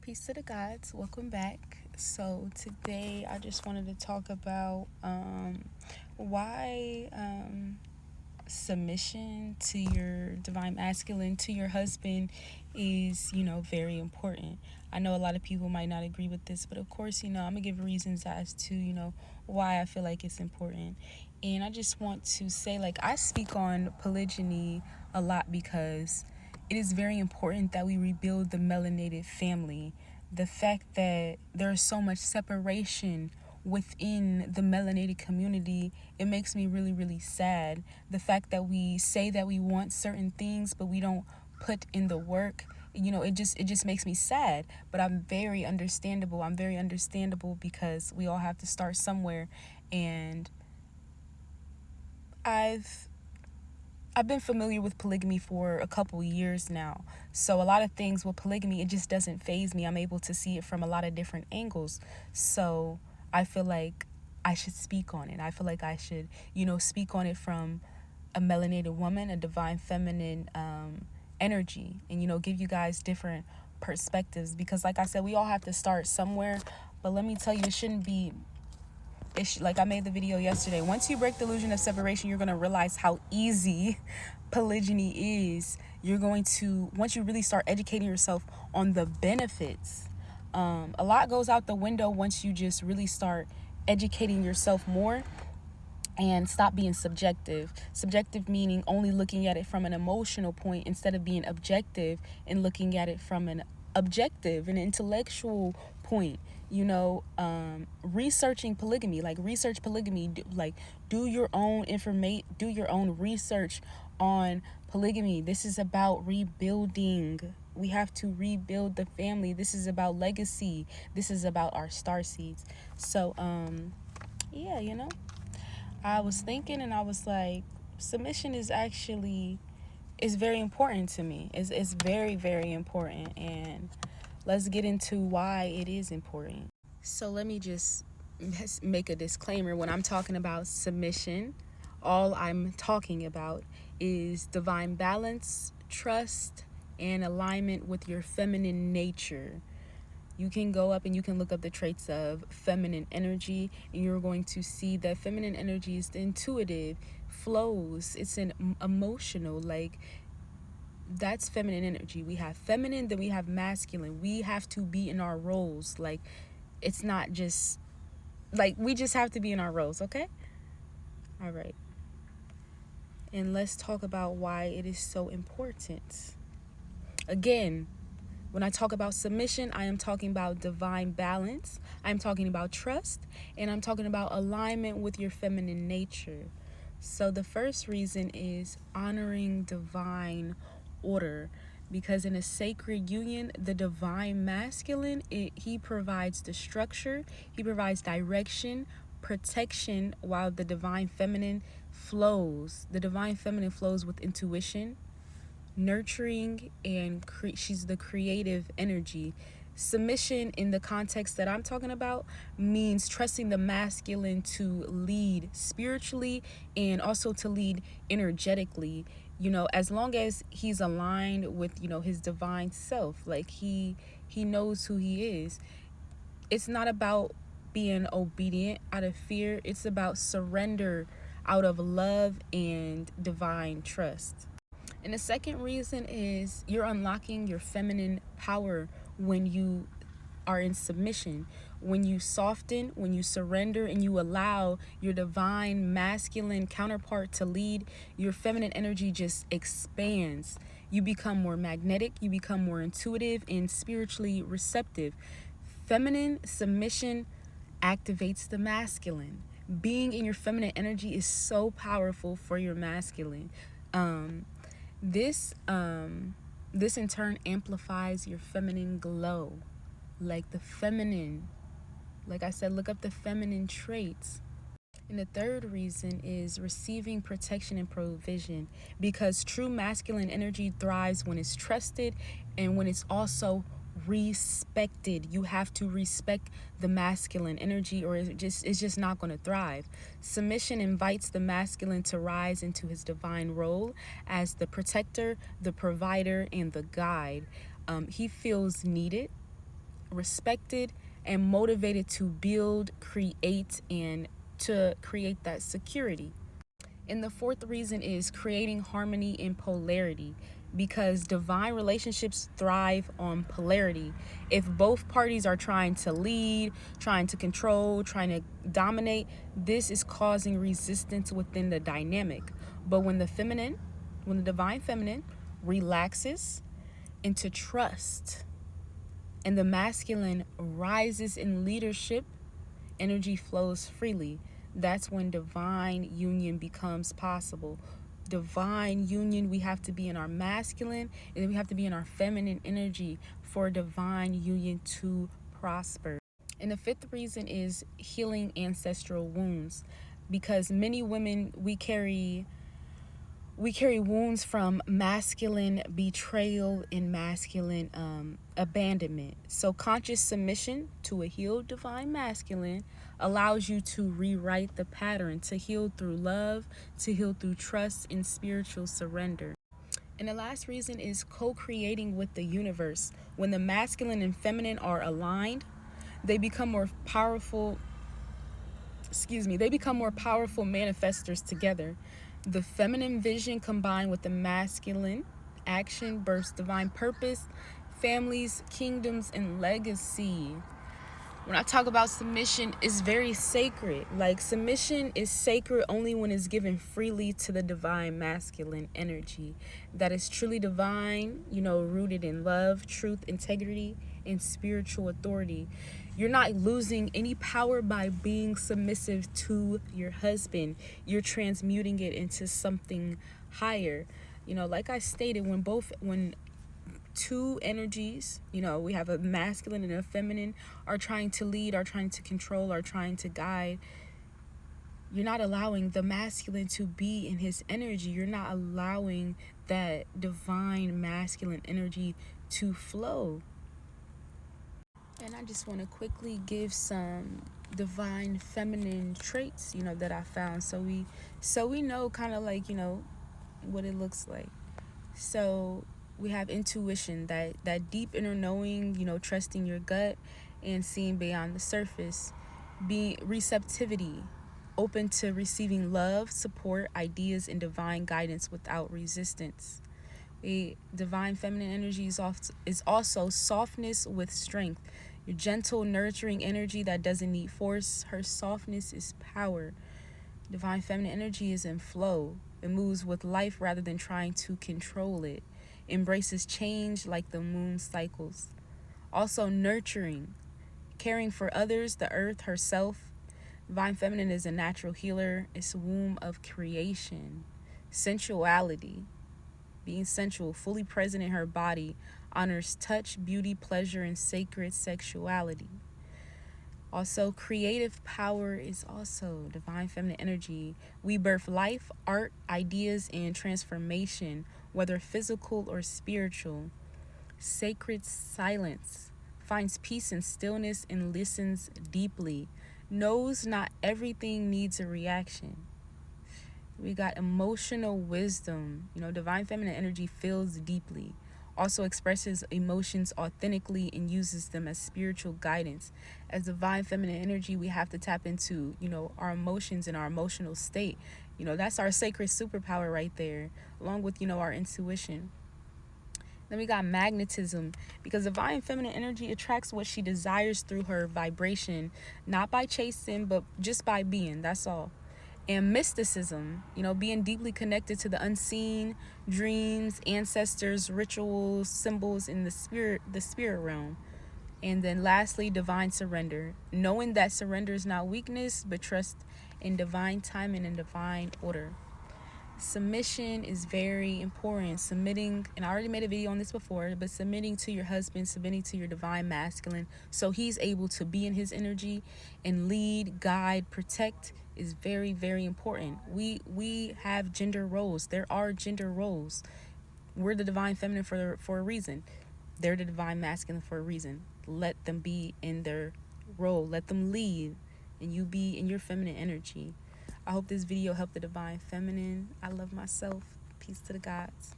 Peace to the gods. Welcome back. So today I just wanted to talk about why submission to your divine masculine, to your husband, is very important. I know a lot of people might not agree with this, but of course, I'm gonna give reasons as to why I feel like it's important. And I just want to say, like, I speak on polygyny a lot because it is very important that we rebuild the melanated family. The fact that there is so much separation within the melanated community, it makes me really, really sad. The fact that we say that we want certain things, but we don't put in the work, it just makes me sad. But I'm very understandable. I'm very understandable because we all have to start somewhere. And I've been familiar with polygamy for a couple years now. So a lot of things with polygamy, it just doesn't faze me. I'm able to see it from a lot of different angles. So I feel like I should speak on it. I feel like I should, speak on it from a melanated woman, a divine feminine energy, and, give you guys different perspectives. Because like I said, we all have to start somewhere. But let me tell you, it shouldn't be like I made the video yesterday. Once you break the illusion of separation, you're going to realize how easy polygyny is. You're going to, once you really start educating yourself on the benefits, a lot goes out the window once you just really start educating yourself more and stop being subjective. Subjective meaning only looking at it from an emotional point instead of being objective and looking at it from an objective and intellectual point. Researching polygamy, like research polygamy, do your own do your own research on polygamy. This is about rebuilding. We have to rebuild the family. This is about legacy. This is about our star seeds. So yeah, I was thinking and I was like, submission is very important to me. It's very, very important. And let's get into why it is important. So let me just make a disclaimer. When I'm talking about submission, all I'm talking about is divine balance, trust, and alignment with your feminine nature. You can go up and you can look up the traits of feminine energy, and you're going to see that feminine energy is the intuitive, flows, it's an emotional, like, that's feminine energy. We have feminine, then we have masculine. We have to be in our roles. Like, it's not just, like, we just have to be in our roles, okay? All right. And let's talk about why it is so important. Again, when I talk about submission, I am talking about divine balance. I'm talking about trust. And I'm talking about alignment with your feminine nature. So the first reason is honoring divine order. Because in a sacred union, the divine masculine, he provides the structure. He provides direction, protection, while the divine feminine flows. The divine feminine flows with intuition, nurturing, and she's the creative energy. Submission, in the context that I'm talking about, means trusting the masculine to lead spiritually and also to lead energetically, as long as he's aligned with his divine self. Like, he knows who he is. It's not about being obedient out of fear. It's about surrender out of love and divine trust. And the second reason is you're unlocking your feminine power when you are in submission. When you soften, when you surrender, and you allow your divine masculine counterpart to lead, your feminine energy just expands. You become more magnetic, you become more intuitive and spiritually receptive. Feminine submission activates the masculine. Being in your feminine energy is so powerful for your masculine. This in turn amplifies your feminine glow. Like the feminine, like I said, look up the feminine traits. And the third reason is receiving protection and provision, because true masculine energy thrives when it's trusted and when it's also respected. You have to respect the masculine energy, or it's just not going to thrive. Submission invites the masculine to rise into his divine role as the protector, the provider, and the guide. He feels needed, respected, and motivated to build, create, and to create that security. And the fourth reason is creating harmony in polarity, because divine relationships thrive on polarity. If both parties are trying to lead, trying to control, trying to dominate, this is causing resistance within the dynamic. But when the divine feminine relaxes into trust and the masculine rises in leadership, energy flows freely. That's when divine union becomes possible. Divine union, we have to be in our masculine and then we have to be in our feminine energy for divine union to prosper. And the fifth reason is healing ancestral wounds, because many women, we carry wounds from masculine betrayal and masculine abandonment. So conscious submission to a healed divine masculine allows you to rewrite the pattern, to heal through love, to heal through trust and spiritual surrender. And the last reason is co-creating with the universe. When the masculine and feminine are aligned, they become more powerful manifestors together. The feminine vision combined with the masculine action births divine purpose, families, kingdoms, and legacy. When I talk about submission, it's very sacred. Like, submission is sacred only when it's given freely to the divine masculine energy that is truly divine, rooted in love, truth, integrity, and spiritual authority. You're not losing any power by being submissive to your husband. You're transmuting it into something higher. Like I stated, when two energies, we have a masculine and a feminine, are trying to lead, are trying to control, are trying to guide, you're not allowing the masculine to be in his energy. You're not allowing that divine masculine energy to flow. And I just want to quickly give some divine feminine traits, that I found, so we know kind of like, what it looks like. So we have intuition, that deep inner knowing, trusting your gut and seeing beyond the surface. Receptivity, open to receiving love, support, ideas, and divine guidance without resistance. A divine feminine energy is also softness with strength. Your gentle, nurturing energy that doesn't need force. Her softness is power. Divine feminine energy is in flow. It moves with life rather than trying to control it. Embraces change like the moon cycles. Also nurturing, caring for others, the earth, herself. Divine feminine is a natural healer. It's a womb of creation. Sensuality, being sensual, fully present in her body, honors touch, beauty, pleasure, and sacred sexuality. Also, creative power is also divine feminine energy. We birth life, art, ideas, and transformation, whether physical or spiritual. Sacred silence, finds peace in stillness and listens deeply. Knows not everything needs a reaction. We got emotional wisdom. Divine feminine energy feels deeply. Also expresses emotions authentically and uses them as spiritual guidance. As divine feminine energy, we have to tap into, our emotions and our emotional state. That's our sacred superpower right there, along with, our intuition. Then we got magnetism, because divine feminine energy attracts what she desires through her vibration, not by chasing, but just by being. That's all. And mysticism, being deeply connected to the unseen, dreams, ancestors, rituals, symbols in the spirit realm. And then lastly, divine surrender, knowing that surrender is not weakness, but trust in divine timing and divine order. Submission is very important. Submitting, and I already made a video on this before, but submitting to your husband, submitting to your divine masculine, so he's able to be in his energy and lead, guide, protect, is very, very important. We have gender roles. There are gender roles. We're the divine feminine for a reason. They're the divine masculine for a reason. Let them be in their role. Let them lead, and you be in your feminine energy. I hope this video helped the divine feminine. I love myself. Peace to the gods.